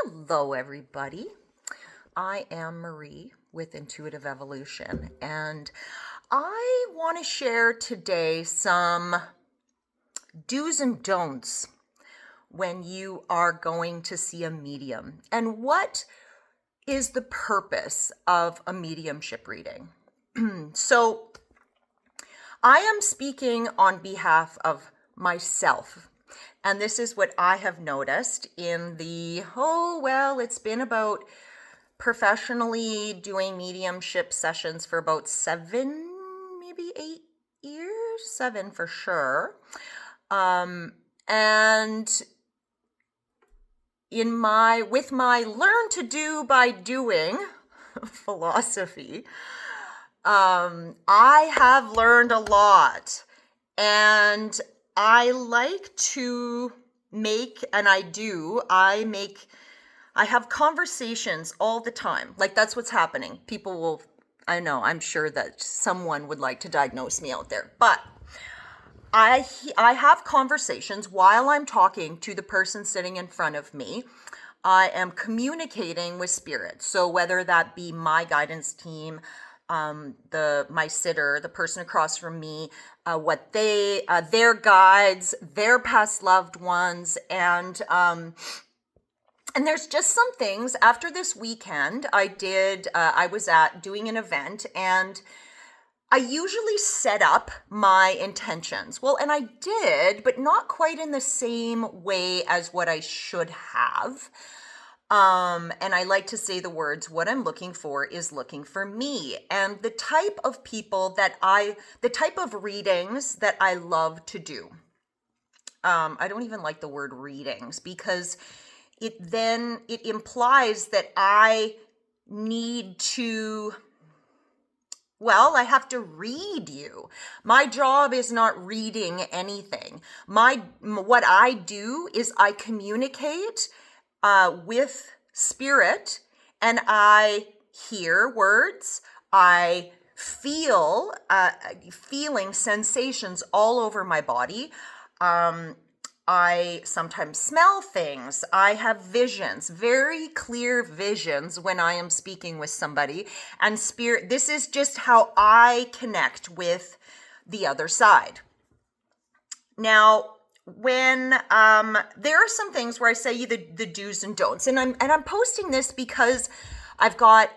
Hello, everybody. I am Marie with Intuitive Evolution, and I want to share today some do's and don'ts when you are going to see a medium, and what is the purpose of a mediumship reading. So, I am speaking on behalf of myself. And this is what I have noticed in it's been about professionally doing mediumship sessions for about 7, maybe 8 years, 7 for sure. And with my learn to do by doing philosophy, I have learned a lot, and I like to I have conversations all the time. Like, that's what's happening. I'm sure that someone would like to diagnose me out there, but I have conversations while I'm talking to the person sitting in front of me. I am communicating with spirit. So whether that be my guidance team, my sitter, the person across from me, their guides, their past loved ones, and there's just some things. After this weekend, I was doing an event, and I usually set up my intentions. Well, and I did, but not quite in the same way as what I should have. And I like to say the words, what I'm looking for is looking for me. And the type of readings that I love to do. I don't even like the word readings, because it implies that I have to read you. My job is not reading anything. What I do is I communicate with spirit, and I hear words. I feel feeling sensations all over my body. I sometimes smell things. I have visions, very clear visions when I am speaking with somebody. And spirit, this is just how I connect with the other side. Now, when there are some things where I say the do's and don'ts, and I'm posting this because I've got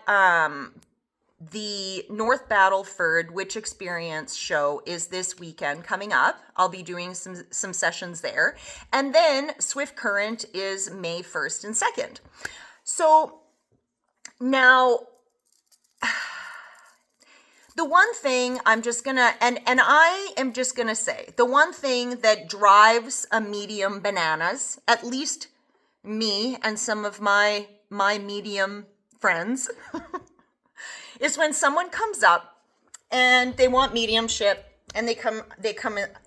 the North Battleford Witch Experience show is this weekend coming up. I'll be doing some sessions there, and then Swift Current is May 1st and 2nd. So now, the one thing I am just gonna say, the one thing that drives a medium bananas, at least me and some of my medium friends, is when someone comes up and they want mediumship, and they come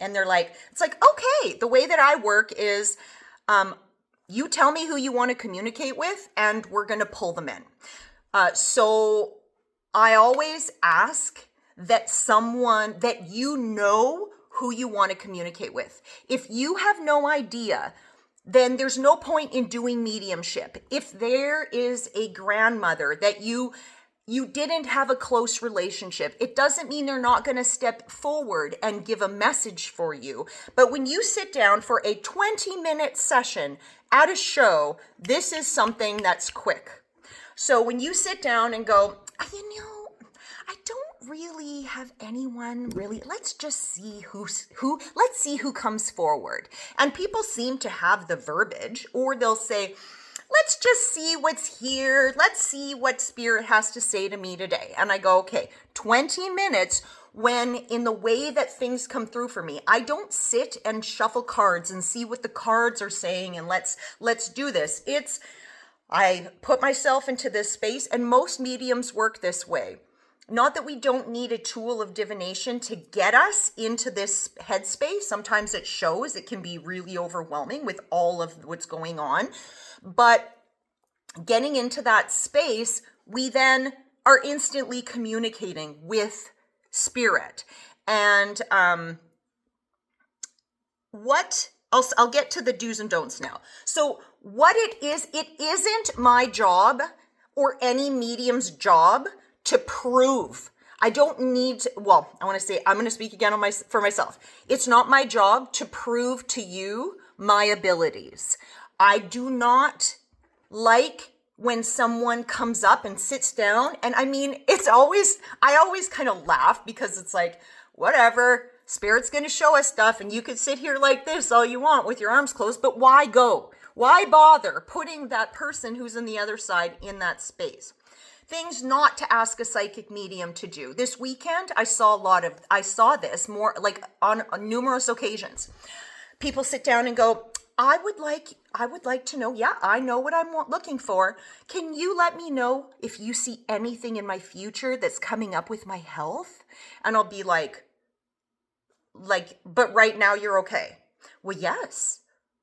and they're like, it's like, okay, the way that I work is, you tell me who you want to communicate with, and we're going to pull them in. So I always ask that you know who you want to communicate with. If you have no idea, then there's no point in doing mediumship. If there is a grandmother that you didn't have a close relationship, it doesn't mean they're not going to step forward and give a message for you. But when you sit down for a 20-minute session at a show, this is something that's quick. So when you sit down and go, I don't really have anyone really, let's just see let's see who comes forward. And people seem to have the verbiage, or they'll say, let's just see what's here. Let's see what spirit has to say to me today. And I go, okay, 20 minutes, when in the way that things come through for me, I don't sit and shuffle cards and see what the cards are saying and let's do this. I put myself into this space, and most mediums work this way. Not that we don't need a tool of divination to get us into this headspace. Sometimes it can be really overwhelming with all of what's going on. But getting into that space, we then are instantly communicating with spirit. And what I'll get to the do's and don'ts now. So what it isn't my job or any medium's job to prove. I don't need to, well, I want to say, I'm going to speak again for myself. It's not my job to prove to you my abilities. I do not like when someone comes up and sits down, and I mean, I always kind of laugh because it's like, whatever, Spirit's going to show us stuff, and you could sit here like this all you want with your arms closed, but why go? Why bother putting that person who's on the other side in that space? Things not to ask a psychic medium to do. This weekend, I saw this more like on numerous occasions. People sit down and go, I would like to know, yeah, I know what I'm looking for. Can you let me know if you see anything in my future that's coming up with my health? And I'll be like, but right now you're okay. Well, yes.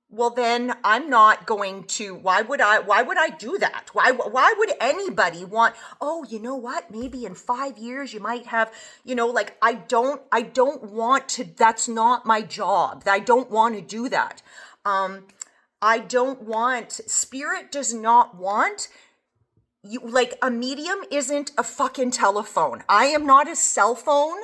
Well, then I'm not going to, why would I do that? Why would anybody want, oh, you know what? Maybe in 5 years you might have, like, I don't want to, that's not my job. I don't want to do that. Spirit does not want you, like, a medium isn't a fucking telephone. I am not a cell phone.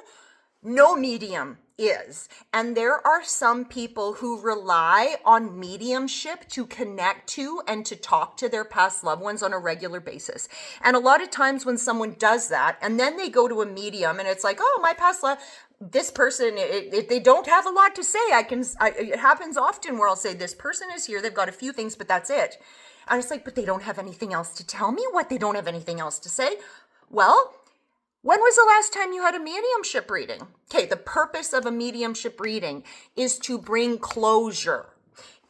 No medium is. And there are some people who rely on mediumship to connect to and to talk to their past loved ones on a regular basis. And a lot of times when someone does that, and then they go to a medium and it's like, oh, my past love, this person, if they don't have a lot to say, it happens often where I'll say, this person is here, they've got a few things, but that's it. And it's like, but they don't have anything else to tell me. What? They don't have anything else to say? Well, when was the last time you had a mediumship reading? Okay, the purpose of a mediumship reading is to bring closure,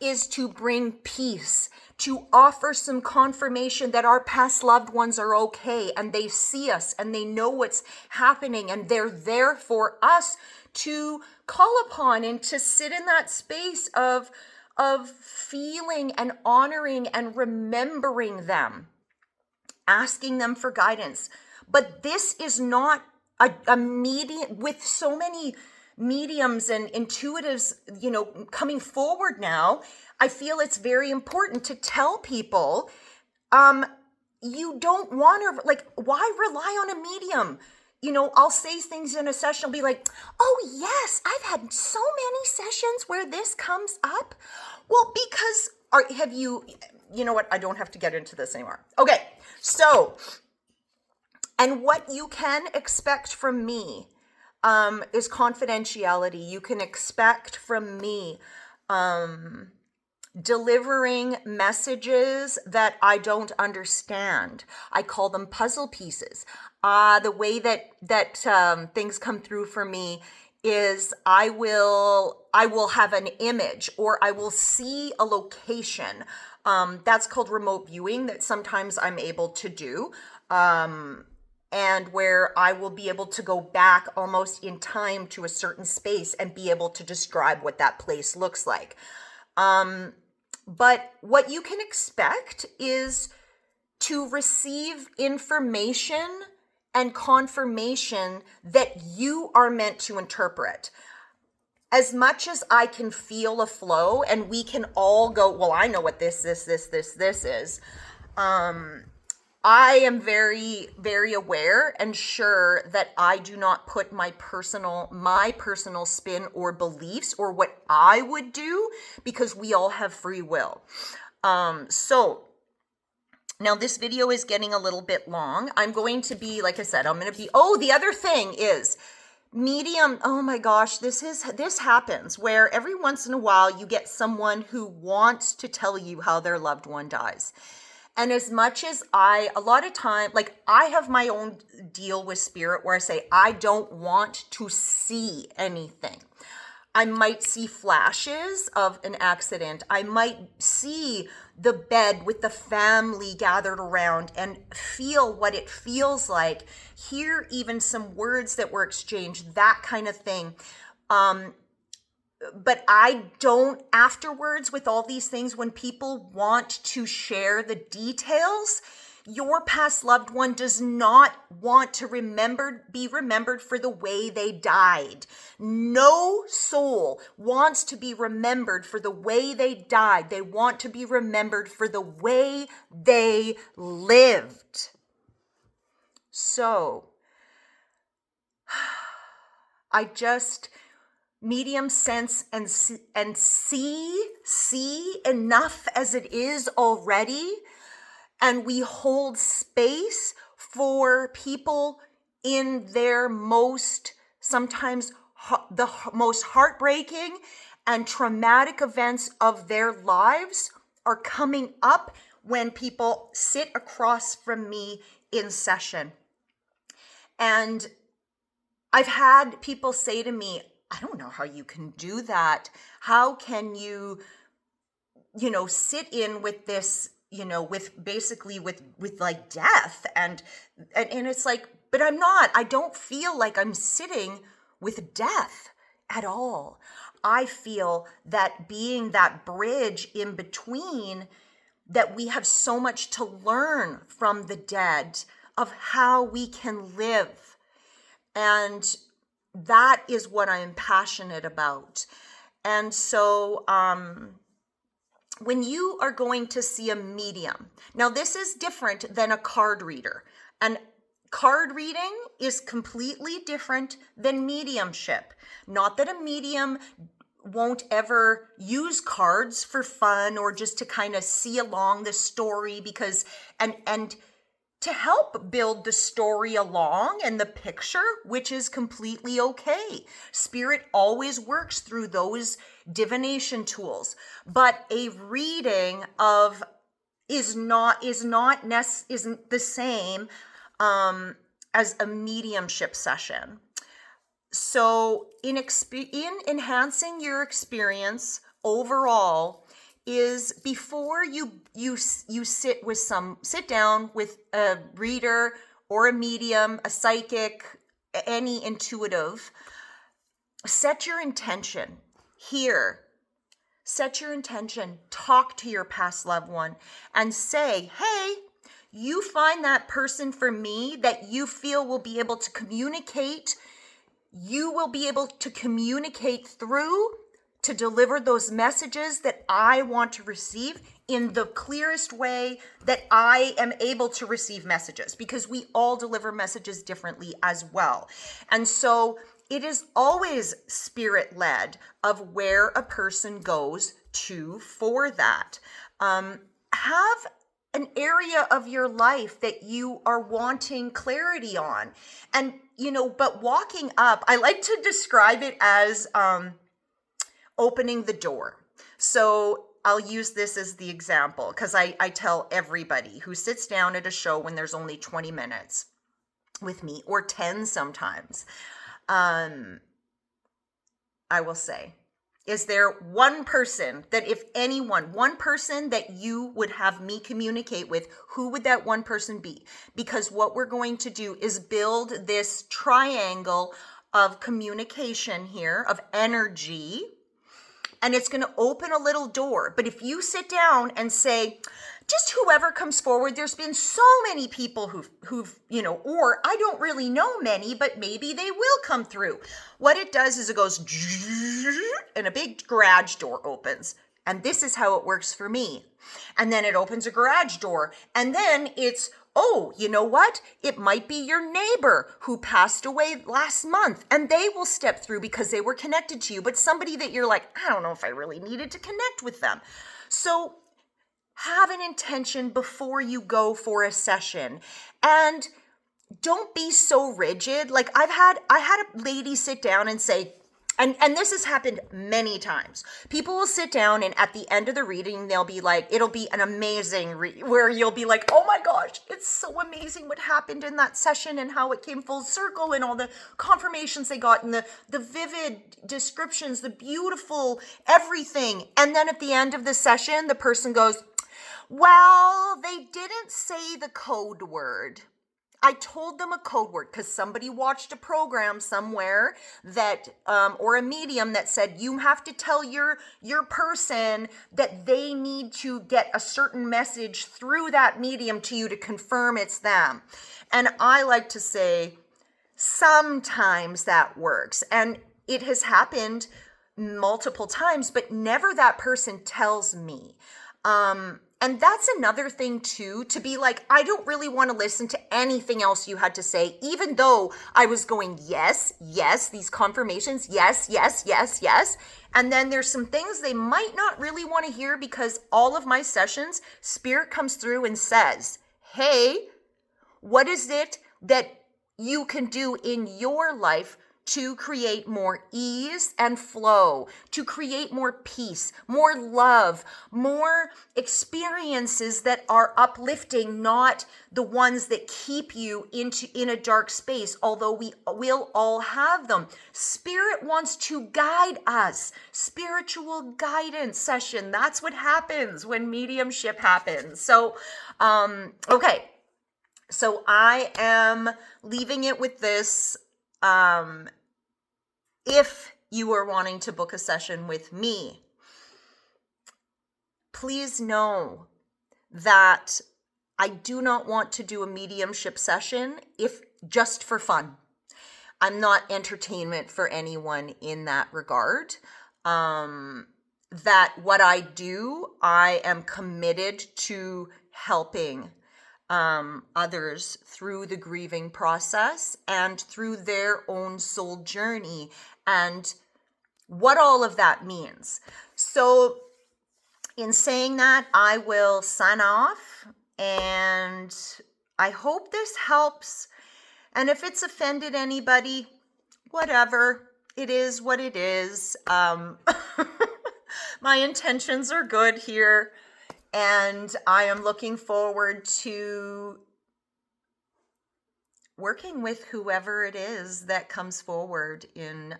is to bring peace, to offer some confirmation that our past loved ones are okay and they see us and they know what's happening and they're there for us to call upon and to sit in that space of feeling and honoring and remembering them, asking them for guidance. But this is not a medium with so many mediums and intuitives, coming forward now. I feel it's very important to tell people, you don't want to, like, why rely on a medium? I'll say things in a session, I'll be like, oh yes, I've had so many sessions where this comes up. Well, because, you know what? I don't have to get into this anymore. Okay, so, and what you can expect from me is confidentiality. You can expect from me delivering messages that I don't understand. I call them puzzle pieces. The way that things come through for me is I will have an image or I will see a location. That's called remote viewing that sometimes I'm able to do. And where I will be able to go back almost in time to a certain space and be able to describe what that place looks like. But what you can expect is to receive information and confirmation that you are meant to interpret. As much as I can feel a flow and we can all go, well, I know what this is. I am very, very aware and sure that I do not put my personal spin or beliefs or what I would do, because we all have free will. So now this video is getting a little bit long. I'm going to be, like I said, the other thing is medium. Oh my gosh, this happens where every once in a while you get someone who wants to tell you how their loved one dies. And as much as a lot of time, like, I have my own deal with spirit where I say, I don't want to see anything. I might see flashes of an accident. I might see the bed with the family gathered around and feel what it feels like, hear even some words that were exchanged, that kind of thing. But I don't, afterwards with all these things, when people want to share the details, Your past loved one does not want to be remembered for the way they died. No soul wants to be remembered for the way they died. They want to be remembered for the way they lived. So, I just medium sense and see enough as it is already. And we hold space for people in their sometimes the most heartbreaking and traumatic events of their lives are coming up when people sit across from me in session. And I've had people say to me, I don't know how you can do that. How can you, sit in with this, with like death and it's like, but I don't feel like I'm sitting with death at all. I feel that being that bridge in between, that we have so much to learn from the dead of how we can live. And that is what I'm passionate about. And so, when you are going to see a medium, now this is different than a card reader. And card reading is completely different than mediumship. Not that a medium won't ever use cards for fun or just to kind of see along the story because, and to help build the story along and the picture, which is completely okay. Spirit always works through those divination tools, but a reading isn't the same as a mediumship session. So in enhancing your experience overall is before you sit down with a reader or a medium, a psychic, any intuitive, set your intention here. Set your intention, talk to your past loved one and say, hey, you find that person for me that you feel will be able to communicate. You will be able to communicate through to deliver those messages that I want to receive in the clearest way that I am able to receive messages, because we all deliver messages differently as well. And so it is always spirit-led of where a person goes to for that. Have an area of your life that you are wanting clarity on. And, but walking up, I like to describe it as opening the door. So I'll use this as the example because I tell everybody who sits down at a show when there's only 20 minutes with me, or 10 sometimes, I will say, is there one person that, if anyone, one person that you would have me communicate with, who would that one person be? Because what we're going to do is build this triangle of communication here, of energy, and it's going to open a little door. But if you sit down and say, just whoever comes forward, there's been so many people who've, or I don't really know many, but maybe they will come through. What it does is it goes and a big garage door opens. And this is how it works for me. And then it opens a garage door. And then it's, oh, you know what? It might be your neighbor who passed away last month, and they will step through because they were connected to you. But somebody that you're like, I don't know if I really needed to connect with them. So have an intention before you go for a session, and don't be so rigid. Like I had a lady sit down and say, and this has happened many times. People will sit down and at the end of the reading, they'll be like, it'll be an amazing where you'll be like, oh my gosh, it's so amazing what happened in that session and how it came full circle and all the confirmations they got and the vivid descriptions, the beautiful everything. And then at the end of the session, the person goes, well, they didn't say the code word. I told them a code word because somebody watched a program somewhere that, or a medium that said, you have to tell your person that they need to get a certain message through that medium to you to confirm it's them. And I like to say, sometimes that works. And it has happened multiple times, but never that person tells me. And that's another thing too, to be like, I don't really want to listen to anything else you had to say, even though I was going, yes, yes, these confirmations, yes, yes, yes, yes. And then there's some things they might not really want to hear because all of my sessions, Spirit comes through and says, hey, what is it that you can do in your life to create more ease and flow, to create more peace, more love, more experiences that are uplifting, not the ones that keep you in a dark space, although we will all have them. Spirit wants to guide us. Spiritual guidance session. That's what happens when mediumship happens. So, okay. So I am leaving it with this. If you are wanting to book a session with me, please know that I do not want to do a mediumship session if just for fun. I'm not entertainment for anyone in that regard. That what I do, I am committed to helping others through the grieving process and through their own soul journey and what all of that means. So in saying that, I will sign off, and I hope this helps. And if it's offended anybody, whatever, it is what it is. My intentions are good here. And I am looking forward to working with whoever it is that comes forward in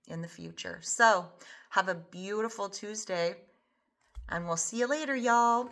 the future. So have a beautiful Tuesday, and we'll see you later, y'all.